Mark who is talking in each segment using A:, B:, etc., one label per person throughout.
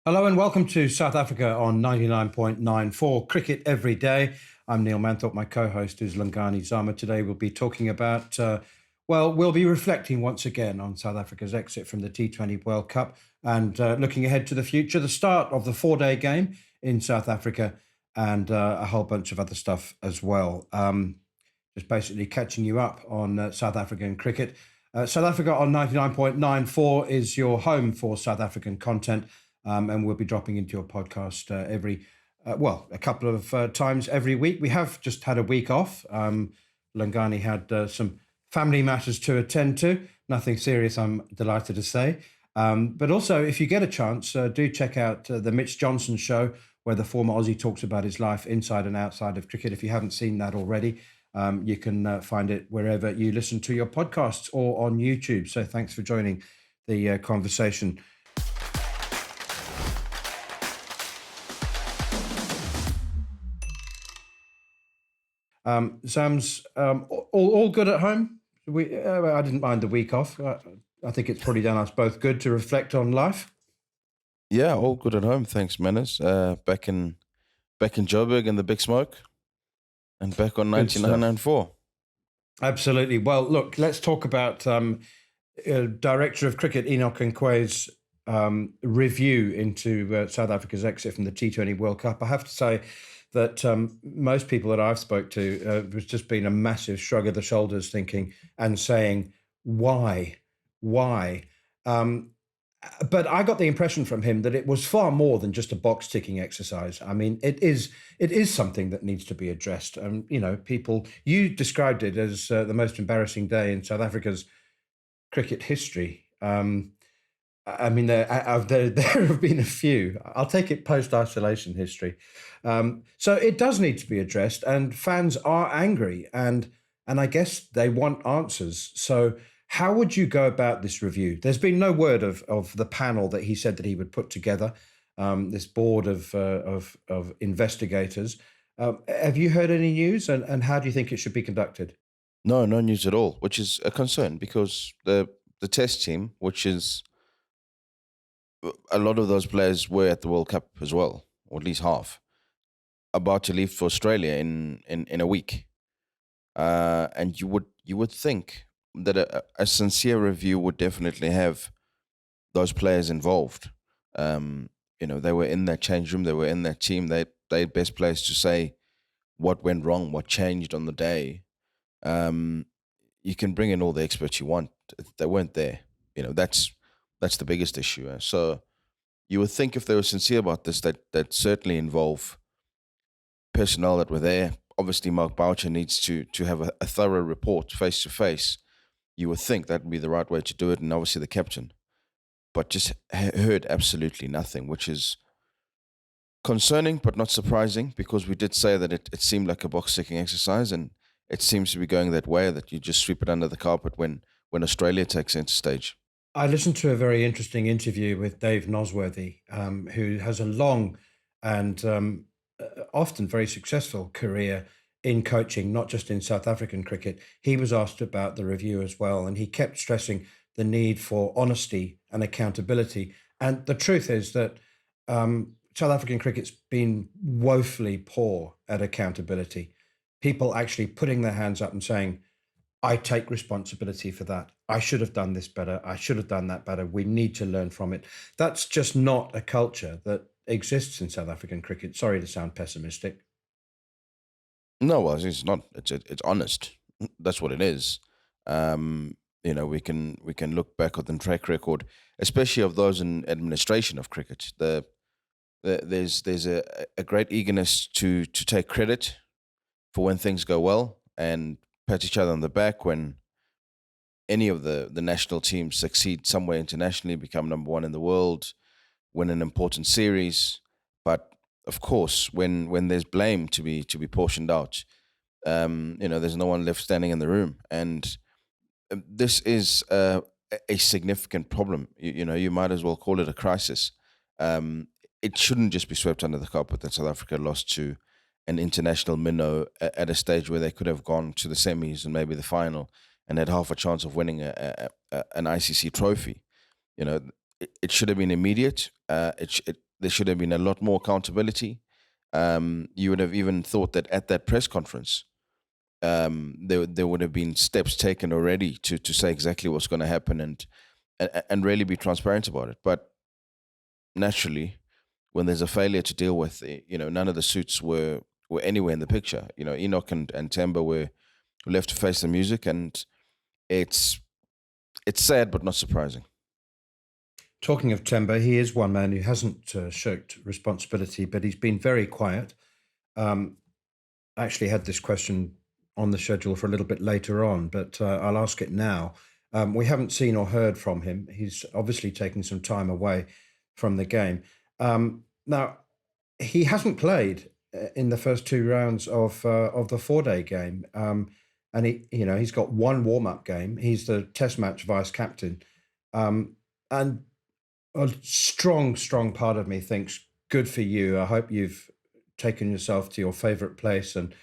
A: Hello and welcome to South Africa on 99.94 Cricket Every Day. I'm Neil Manthorpe. My co-host is Lungani Zama. Today we'll be talking about, we'll be reflecting once again on South Africa's exit from the T20 World Cup and looking ahead to the future, the start of the four-day game in South Africa and a whole bunch of other stuff as well. Just basically catching you up on South African cricket. South Africa on 99.94 is your home for South African content. And we'll be dropping into your podcast a couple of times every week. We have just had a week off. Lungani had some family matters to attend to. Nothing serious, I'm delighted to say. But also, if you get a chance, do check out the Mitch Johnson show, where the former Aussie talks about his life inside and outside of cricket. If you haven't seen that already, you can find it wherever you listen to your podcasts or on YouTube. So thanks for joining the conversation. Sam's all good at home. I didn't mind the week off. I think it's probably done us both good to reflect on life.
B: Yeah, all good at home. Thanks, Menace. Back in Joburg in the big smoke, and back on 99.94.
A: Absolutely. Well, look, let's talk about Director of Cricket Enoch Nkwe's review into South Africa's exit from the T20 World Cup. I have to say that most people that I've spoke to was just been a massive shrug of the shoulders thinking and saying, why? But I got the impression from him that it was far more than just a box ticking exercise. I mean, it is something that needs to be addressed. You described it as the most embarrassing day in South Africa's cricket history. I mean, there have been a few. I'll take it post-isolation history. So it does need to be addressed, and fans are angry, and I guess they want answers. So how would you go about this review? There's been no word of the panel that he said that he would put together, this board of investigators. Have you heard any news, and how do you think it should be conducted?
B: No news at all, which is a concern because the test team, which is a lot of those players were at the World Cup as well, or at least half, about to leave for Australia in a week. And you would think that a sincere review would definitely have those players involved. They were in that change room, they were in that team. They best placed to say what went wrong, what changed on the day. You can bring in all the experts you want. They weren't there. That's the biggest issue. So you would think if they were sincere about this, that certainly involve personnel that were there. Obviously, Mark Boucher needs to have a thorough report face to face. You would think that would be the right way to do it, and obviously the captain. But just heard absolutely nothing, which is concerning but not surprising, because we did say that it seemed like a box-ticking exercise, and it seems to be going that way, that you just sweep it under the carpet when Australia takes center stage.
A: I listened to a very interesting interview with Dave Nosworthy, who has a long and often very successful career in coaching, not just in South African cricket. He was asked about the review as well, and he kept stressing the need for honesty and accountability. And the truth is that South African cricket's been woefully poor at accountability. People actually putting their hands up and saying, I take responsibility for that. I should have done this better. I should have done that better. We need to learn from it. That's just not a culture that exists in South African cricket. Sorry to sound pessimistic.
B: No, well, it's not. It's honest. That's what it is. We can look back at the track record, especially of those in administration of cricket. There's a great eagerness to take credit for when things go well and pat each other on the back when any of the national teams succeed somewhere internationally, become number one in the world, win an important series. But of course, when there's blame to be portioned out, there's no one left standing in the room, and this is a significant problem. You might as well call it a crisis. It shouldn't just be swept under the carpet that South Africa lost to an international minnow at a stage where they could have gone to the semis and maybe the final and had half a chance of winning an ICC trophy. It should have been immediate. The there should have been a lot more accountability. You would have even thought that at that press conference, there would have been steps taken already to say exactly what's going to happen and really be transparent about it. But naturally, when there's a failure to deal with, none of the suits were anywhere in the picture. Enoch and Temba were left to face the music, and it's sad but not surprising.
A: Talking of Temba, he is one man who hasn't shirked responsibility, but he's been very quiet. I actually had this question on the schedule for a little bit later on, but I'll ask it now. We haven't seen or heard from him. He's obviously taking some time away from the game. Now, he hasn't played in the first two rounds of the 4-day game, and he's got one warm-up game. He's the Test match vice captain, and a strong part of me thinks, good for you. I hope you've taken yourself to your favorite place and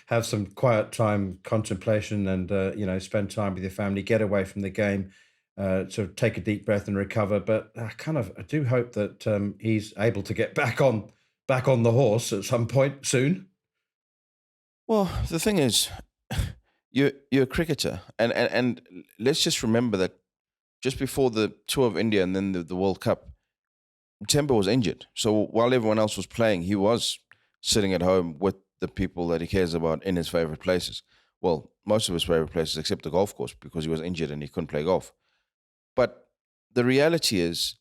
A: have some quiet time, contemplation, and spend time with your family, get away from the game, sort of take a deep breath and recover. But I do hope that he's able to get back on the horse at some point soon.
B: Well, the thing is, you're a cricketer, and let's just remember that just before the tour of India and then the World Cup, Temba was injured. So while everyone else was playing, he was sitting at home with the people that he cares about in his favorite places. Well, most of his favorite places, except the golf course, because he was injured and he couldn't play golf. But the reality is,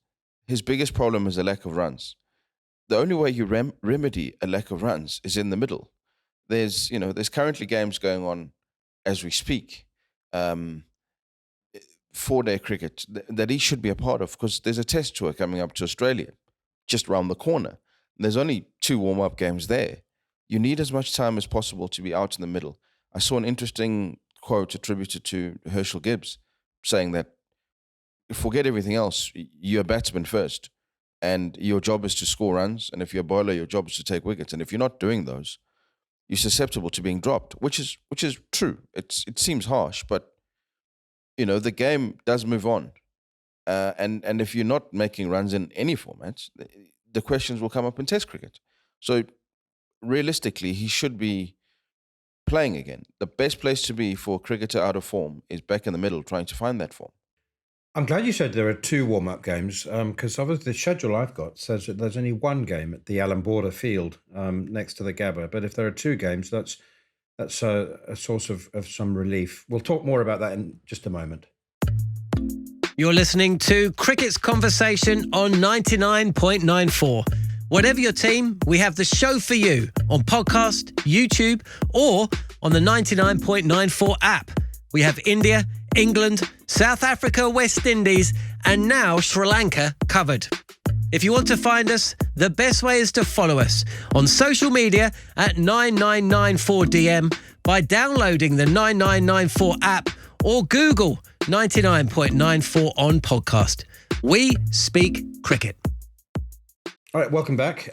B: his biggest problem is a lack of runs. The only way you remedy a lack of runs is in the middle. There's currently games going on as we speak. 4-day cricket that he should be a part of, because there's a test tour coming up to Australia just round the corner. There's only 2 warm-up games there. You need as much time as possible to be out in the middle. I saw an interesting quote attributed to Herschel Gibbs saying that, forget everything else, you're a batsman first, and your job is to score runs, and if you're a bowler, your job is to take wickets, and if you're not doing those, you're susceptible to being dropped, which is true. It seems harsh, but the game does move on. And if you're not making runs in any format, the questions will come up in Test cricket. So realistically, he should be playing again. The best place to be for a cricketer out of form is back in the middle, trying to find that form.
A: I'm glad you said there are 2 warm-up games, because obviously the schedule I've got says that there's only one game at the Alan Border Field next to the Gabba. But if there are 2 games, that's a source of some relief. We'll talk more about that in just a moment.
C: You're listening to Cricket's Conversation on 99.94. Whatever your team, we have the show for you on podcast, YouTube, or on the 99.94 app. We have India, England, South Africa, West Indies, and now Sri Lanka covered. If you want to find us, the best way is to follow us on social media at 9994DM by downloading the 9994 app or Google 99.94 on podcast. We speak cricket.
A: All right, welcome back.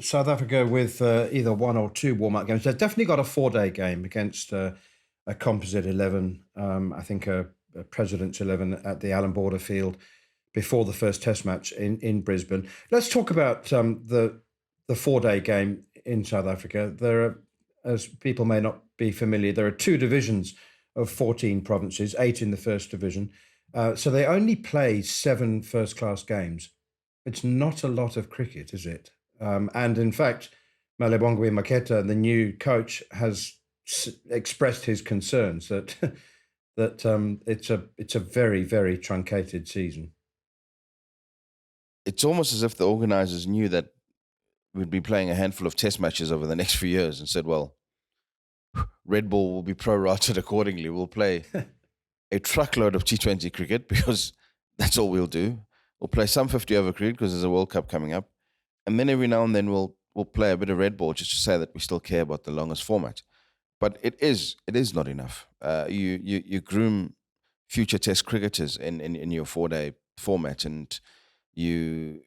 A: South Africa with either 1 or 2 warm-up games. They've definitely got a 4-day game against a composite 11, I think a President's 11 at the Alan Border Field before the first Test match in Brisbane. Let's talk about the 4-day game in South Africa. There are, as people may not be familiar, there are 2 divisions of 14 provinces, 8 in the first division. So they only play 7 first-class games. It's not a lot of cricket, is it? And in fact, Malebongwe Maketa, the new coach, has expressed his concerns that it's a very, very truncated season.
B: It's almost as if the organisers knew that we'd be playing a handful of Test matches over the next few years and said, well, Red Bull will be prorated accordingly. We'll play a truckload of T20 cricket because that's all we'll do. We'll play some 50-over cricket because there's a World Cup coming up. And then every now and then we'll play a bit of Red Bull just to say that we still care about the longest format. But it is not enough. You groom future Test cricketers in your 4-day format, and you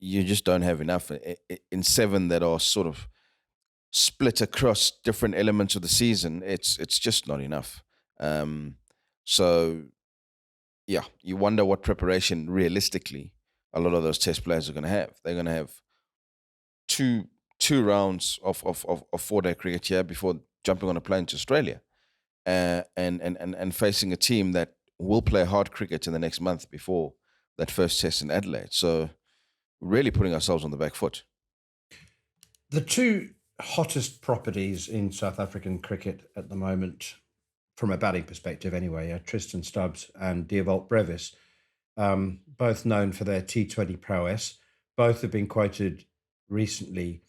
B: just don't have enough in 7 that are sort of split across different elements of the season. It's just not enough. So yeah, you wonder what preparation realistically a lot of those test players are going to have. They're going to have two rounds of 4-day cricket here before jumping on a plane to Australia, and facing a team that will play hard cricket in the next month before that first test in Adelaide. So really putting ourselves on the back foot.
A: The two hottest properties in South African cricket at the moment, from a batting perspective anyway, are Tristan Stubbs and Dewald Brevis, both known for their T20 prowess. Both have been quoted recently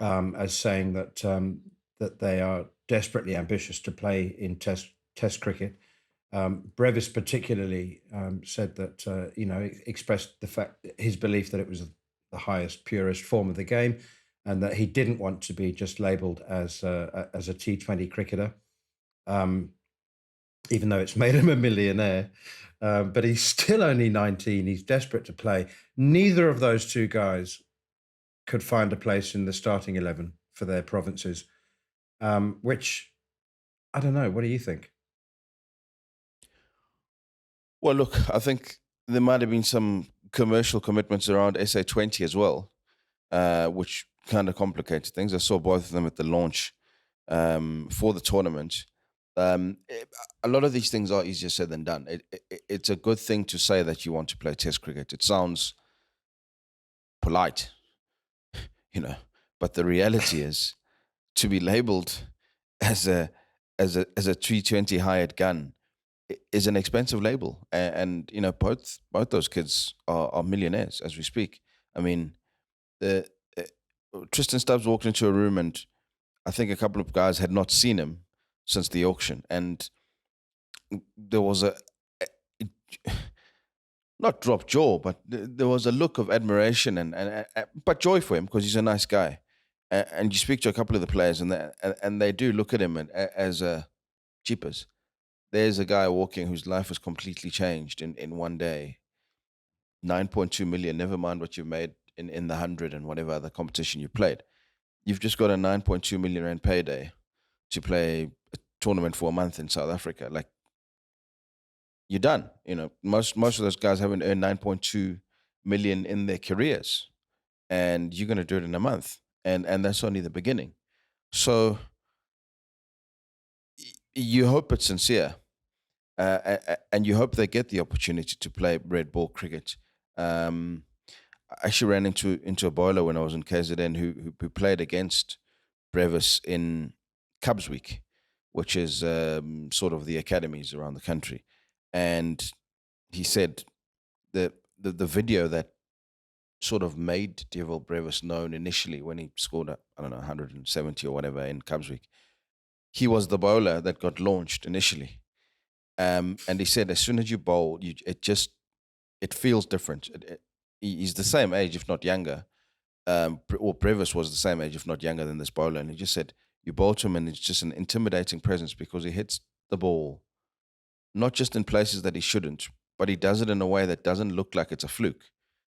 A: as saying that that they are desperately ambitious to play in Test cricket. Brevis particularly said that expressed his belief that it was the highest, purest form of the game, and that he didn't want to be just labelled as a T20 cricketer, even though it's made him a millionaire. But he's still only 19. He's desperate to play. Neither of those two guys could find a place in the starting 11 for their provinces, which, I don't know. What do you think?
B: Well, look, I think there might have been some commercial commitments around SA20 as well, which kind of complicated things. I saw both of them at the launch for the tournament. A lot of these things are easier said than done. It's a good thing to say that you want to play Test cricket. It sounds polite, but the reality is to be labelled as a T20 hired gun is an expensive label, and both those kids are millionaires as we speak. I mean, Tristan Stubbs walked into a room, and I think a couple of guys had not seen him since the auction, and there was not drop jaw, but there was a look of admiration and but joy for him because he's a nice guy. And you speak to a couple of the players, and they do look at him as a cheapers. There's a guy walking whose life was completely changed in one day. 9.2 million, never mind what you've made in the 100 and whatever other competition you played. You've just got a 9.2 million rand payday to play a tournament for a month in South Africa. Like, you're done. Most of those guys haven't earned 9.2 million in their careers, and you're going to do it in a month. And that's only the beginning. So you hope it's sincere. And you hope they get the opportunity to play red ball cricket. I actually ran into a bowler when I was in KZN who played against Brevis in Cubs Week, which is sort of the academies around the country. And he said the video that sort of made Dewald Brevis known initially when he scored, 170 or whatever in Cubs Week, he was the bowler that got launched initially. And he said, as soon as you bowl, it feels different. He's the same age, if not younger. Or Brevis was the same age, if not younger than this bowler. And he just said, you bowl to him and it's just an intimidating presence because he hits the ball, not just in places that he shouldn't, but he does it in a way that doesn't look like it's a fluke.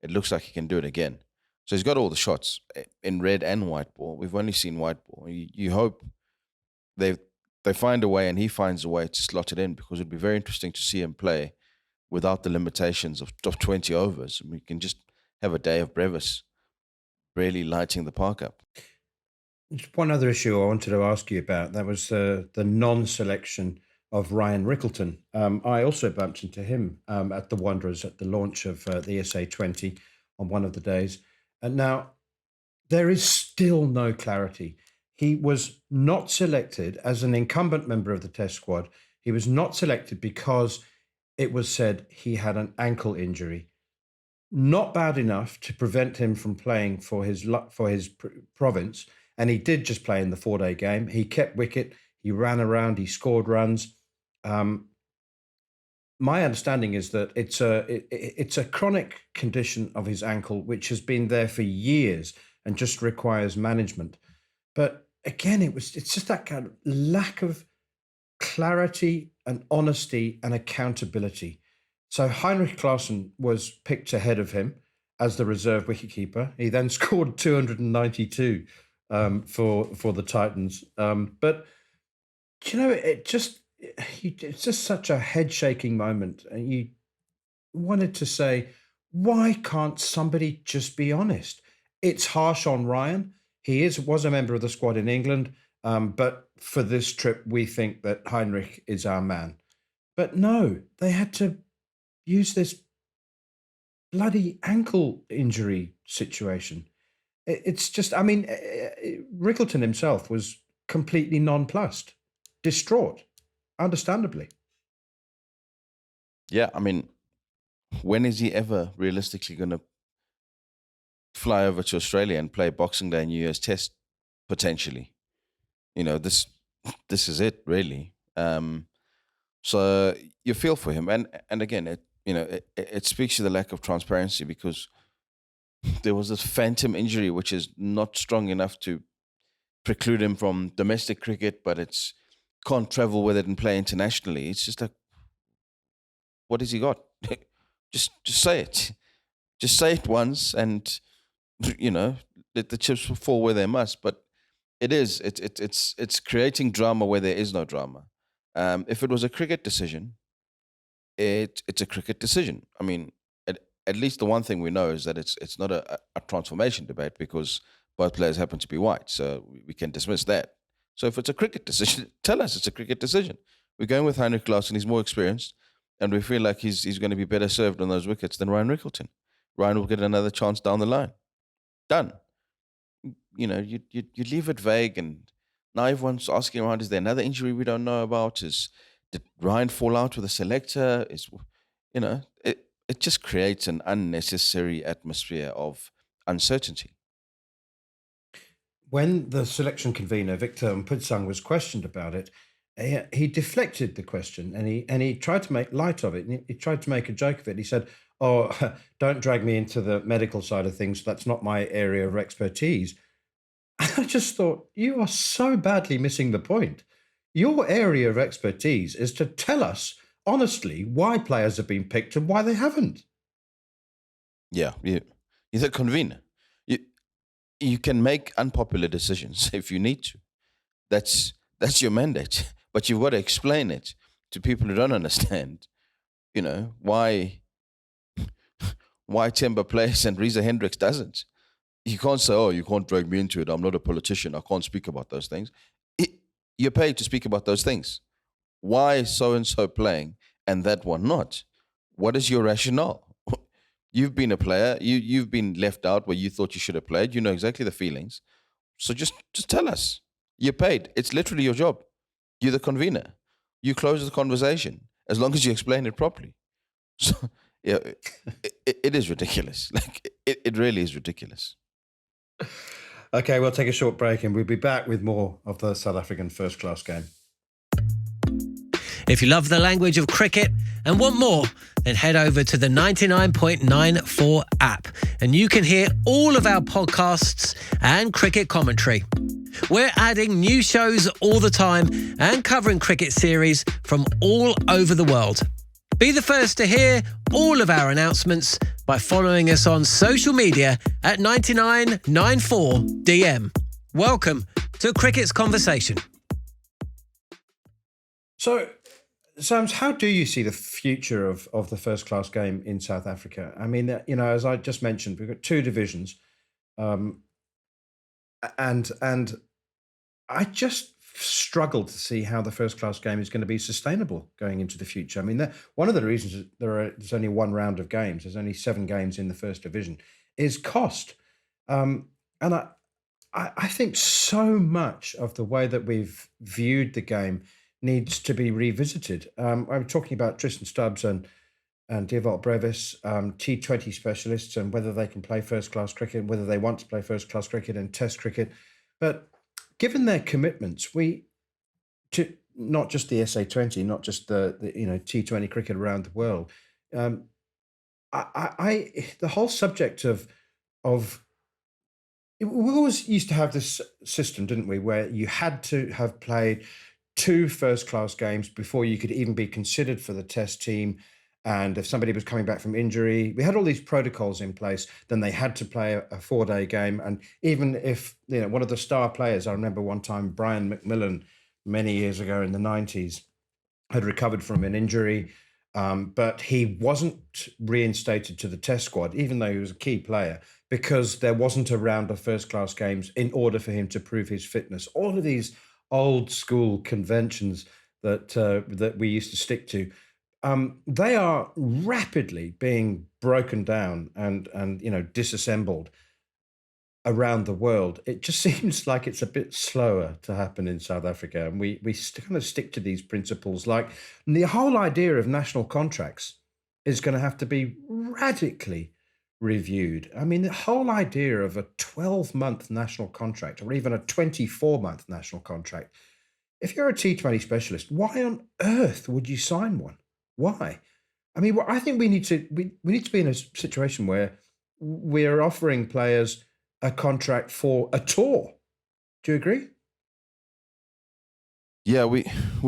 B: It looks like he can do it again. So he's got all the shots in red and white ball. We've only seen white ball. You hope they find a way and he finds a way to slot it in, because it'd be very interesting to see him play without the limitations of 20 overs. And we can just have a day of Brevis really lighting the park up.
A: One other issue I wanted to ask you about, that was the non-selection of Ryan Rickleton. I also bumped into him at the Wanderers at the launch of the SA20 on one of the days. And now there is still no clarity. He was not selected as an incumbent member of the Test squad. He was not selected because it was said he had an ankle injury. Not bad enough to prevent him from playing for his province. And he did just play in the 4-day game. He kept wicket. He ran around. He scored runs. My understanding is that it's a chronic condition of his ankle, which has been there for years and just requires management. But again, it's just that kind of lack of clarity and honesty and accountability. So Heinrich Klaassen was picked ahead of him as the reserve wicketkeeper. He then scored 292 for the Titans. But it's just such a head-shaking moment. And you wanted to say, Why can't somebody just be honest? It's harsh on Ryan. He was a member of the squad in England, but for this trip, we think that Heinrich is our man. But no, they had to use this bloody ankle injury situation. It's just, I mean, Rickleton himself was completely nonplussed, distraught, understandably.
B: Yeah, I mean, when is he ever realistically going to fly over to Australia and play Boxing Day and New Year's Test potentially? You know, this is it really. So you feel for him, and again, it speaks to the lack of transparency because there was this phantom injury which is not strong enough to preclude him from domestic cricket, but it's can't travel with it and play internationally. It's just like, what has he got? just say it. Just say it once, and let the chips fall where they must. But it's creating drama where there is no drama. If it was a cricket decision, it's a cricket decision. I mean, at least the one thing we know is that it's not a transformation debate because both players happen to be white, so we can dismiss that. So if it's a cricket decision, tell us it's a cricket decision. We're going with Heinrich Klaasen, he's more experienced, and we feel like he's going to be better served on those wickets than Ryan Rickleton. Ryan will get another chance down the line. Done. You leave it vague, and now everyone's asking around: is there another injury we don't know about? Did Ryan fall out with a selector? It just creates an unnecessary atmosphere of uncertainty.
A: When the selection convener, Victor Mputsang, was questioned about it, he deflected the question and he tried to make light of it. And he tried to make a joke of it. He said, "Oh, don't drag me into the medical side of things. That's not my area of expertise." And I just thought, you are so badly missing the point. Your area of expertise is to tell us honestly why players have been picked and why they haven't.
B: Yeah, you're the convener. You can make unpopular decisions if you need to. That's your mandate. But you've got to explain it to people who don't understand. Why Temba plays and Reza Hendricks doesn't. You can't say, "Oh, you can't drag me into it. I'm not a politician. I can't speak about those things." You're paid to speak about those things. Why is so and so playing and that one not? What is your rationale? You've been a player. You've been left out where you thought you should have played. You know exactly the feelings. So just tell us. You're paid. It's literally your job. You're the convener. You close the conversation as long as you explain it properly. So yeah, it is ridiculous. Like it really is ridiculous.
A: Okay, we'll take a short break and we'll be back with more of the South African first class game.
C: If you love the language of cricket and want more, then head over to the 99.94 app and you can hear all of our podcasts and cricket commentary. We're adding new shows all the time and covering cricket series from all over the world. Be the first to hear all of our announcements by following us on social media at 9994DM. Welcome to Cricket's Conversation.
A: So, Sams, how do you see the future of the first class game in South Africa? I mean, as I just mentioned, we've got two divisions, and I just struggle to see how the first class game is going to be sustainable going into the future. I mean, one of the reasons that there's only one round of games, there's only 7 games in the first division, is cost. And I think so much of the way that we've viewed the game needs to be revisited. I'm talking about Tristan Stubbs and Dewald Brevis, T20 specialists, and whether they can play first class cricket, whether they want to play first class cricket and test cricket. But given their commitments, to not just the SA20, not just the T20 cricket around the world, the whole subject of we always used to have this system, didn't we, where you had to have played 2 first class games before you could even be considered for the test team. And if somebody was coming back from injury, we had all these protocols in place. Then they had to play a 4-day game. And even if, one of the star players, I remember one time, Brian McMillan, many years ago in the 90s, had recovered from an injury. But he wasn't reinstated to the test squad, even though he was a key player, because there wasn't a round of first-class games in order for him to prove his fitness. All of these old school conventions that we used to stick to, they are rapidly being broken down and disassembled around the world. It just seems like it's a bit slower to happen in South Africa, and we kind of stick to these principles. Like the whole idea of national contracts is going to have to be radically reviewed. I mean, the whole idea of a 12-month national contract or even a 24-month national contract. If you're a T20 specialist, why on earth would you sign one? Why? I mean, I think we need to be in a situation where we're offering players a contract for a tour. Do you agree?
B: Yeah, we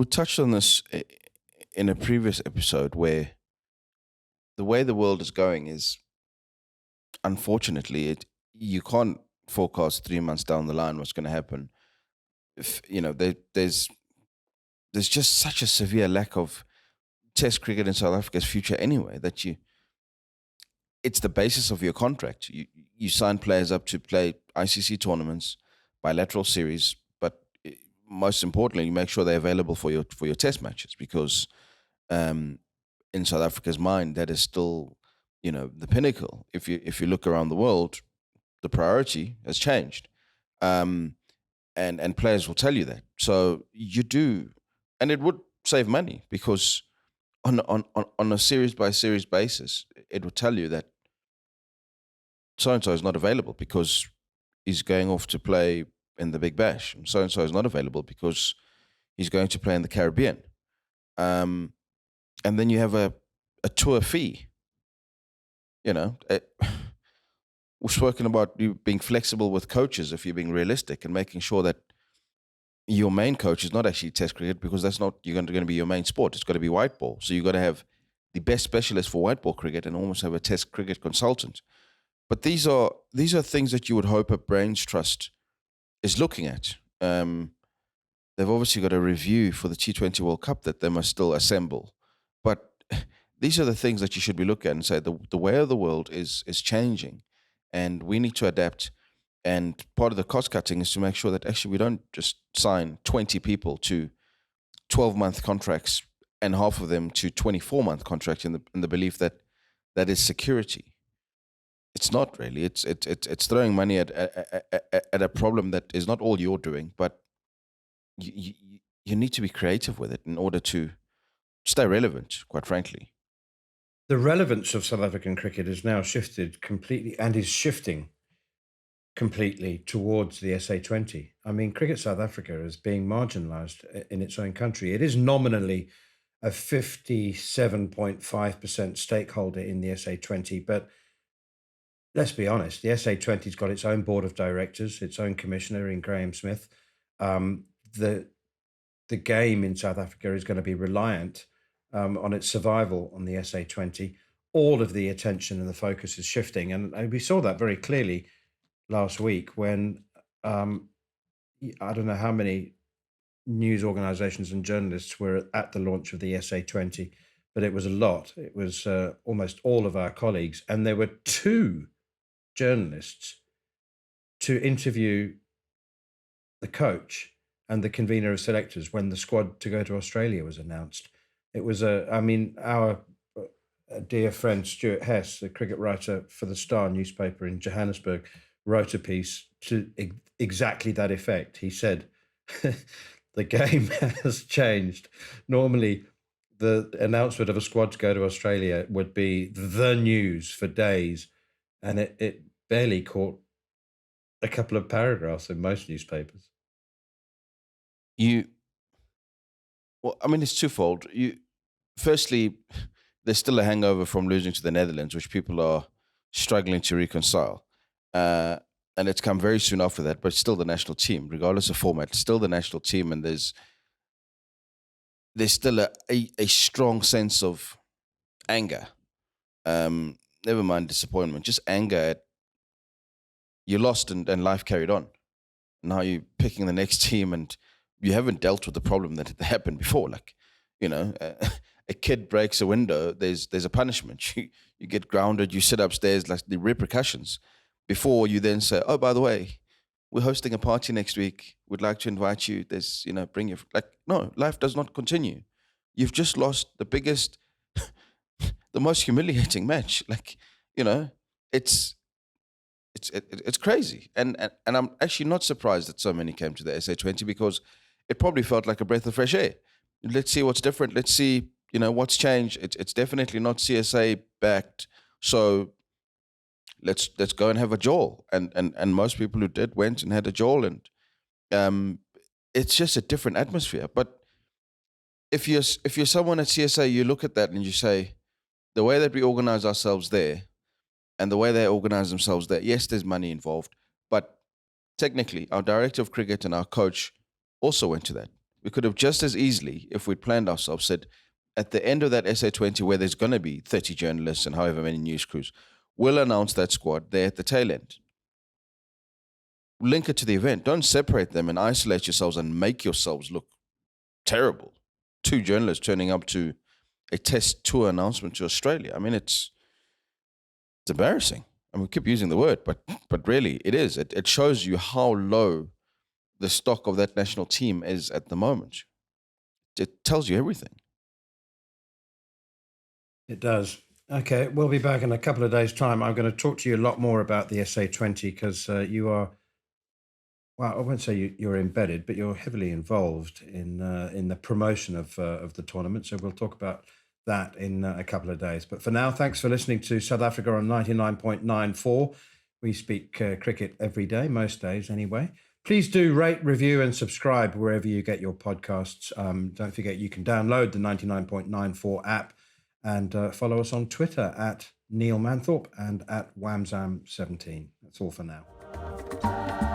B: touched on this in a previous episode, where the way the world is going is, unfortunately, you can't forecast 3 months down the line what's going to happen. If there's just such a severe lack of Test cricket in South Africa's future anyway, that it's the basis of your contract. You sign players up to play ICC tournaments, bilateral series, but most importantly, you make sure they're available for your test matches, because in South Africa's mind, that is still the pinnacle. If you look around the world, the priority has changed, and players will tell you that. So you do, and it would save money, because on a series by series basis, it would tell you that so-and-so is not available because he's going off to play in the Big Bash. So-and-so is not available because he's going to play in the Caribbean. And then you have a tour fee. We've spoken about you being flexible with coaches if you're being realistic, and making sure that your main coach is not actually Test cricket, because that's not going to be your main sport. It's got to be white ball. So you've got to have the best specialist for white ball cricket and almost have a Test cricket consultant. But these are things that you would hope a Brains Trust is looking at. They've obviously got a review for the T20 World Cup that they must still assemble. But these are the things that you should be looking at and say the way of the world is changing, and we need to adapt. And part of the cost cutting is to make sure that actually we don't just sign 20 people to 12-month contracts and half of them to 24-month contracts in the belief that is security. It's not really. It's throwing money at a problem that is not all you're doing, but you need to be creative with it in order to stay relevant, quite frankly.
A: The relevance of South African cricket has now shifted completely, and is shifting completely towards the SA20. I mean, Cricket South Africa is being marginalised in its own country. It is nominally a 57.5% stakeholder in the SA20, but let's be honest, the SA20's got its own board of directors, its own commissioner in Graham Smith. The game in South Africa is going to be reliant on its survival on the SA20. All of the attention and the focus is shifting, and we saw that very clearly last week when I don't know how many news organizations and journalists were at the launch of the SA20, but it was a lot. It was almost all of our colleagues, and there were 2 journalists to interview the coach and the convener of selectors when the squad to go to Australia was announced. It was our dear friend Stuart Hess, the cricket writer for the Star newspaper in Johannesburg, wrote a piece to exactly that effect. He said, the game has changed. Normally, the announcement of a squad to go to Australia would be the news for days, and it barely caught a couple of paragraphs in most newspapers.
B: It's twofold. Firstly, there's still a hangover from losing to the Netherlands, which people are struggling to reconcile. And it's come very soon after that, but still the national team, regardless of format, still the national team. And there's still a strong sense of anger. Never mind disappointment, just anger at you lost and life carried on. Now you're picking the next team and you haven't dealt with the problem that had happened before. A a kid breaks a window, there's a punishment. You get grounded, you sit upstairs, like the repercussions, before you then say, oh, by the way, we're hosting a party next week. We'd like to invite you. There's, bring your, no, life does not continue. You've just lost the biggest, the most humiliating match. It's crazy. And I'm actually not surprised that so many came to the SA20, because it probably felt like a breath of fresh air. Let's see what's different. Let's see, what's changed. It's definitely not CSA backed. So let's go and have a jaw. And most people who did went and had a jaw, and it's just a different atmosphere. But if you're someone at CSA, you look at that and you say, the way that we organize ourselves there and the way they organize themselves there, yes, there's money involved, but technically our director of cricket and our coach also went to that. We could have just as easily, if we'd planned ourselves, said at the end of that SA20, where there's going to be 30 journalists and however many news crews, we'll announce that squad there at the tail end. Link it to the event. Don't separate them and isolate yourselves and make yourselves look terrible. 2 journalists turning up to a test tour announcement to Australia. I mean, it's embarrassing. And we keep using the word, but really it is. It shows you how low the stock of that national team is at the moment. It tells you everything.
A: It does. Okay, we'll be back in a couple of days' time. I'm going to talk to you a lot more about the SA20, because you are, well, I won't say you're embedded, but you're heavily involved in the promotion of the tournament. So we'll talk about that in a couple of days. But for now, thanks for listening to South Africa on 99.94. We speak cricket every day, most days anyway. Please do rate, review and subscribe wherever you get your podcasts. Don't forget you can download the 99.94 app and follow us on Twitter at Neil Manthorpe and at Wamzam17. That's all for now.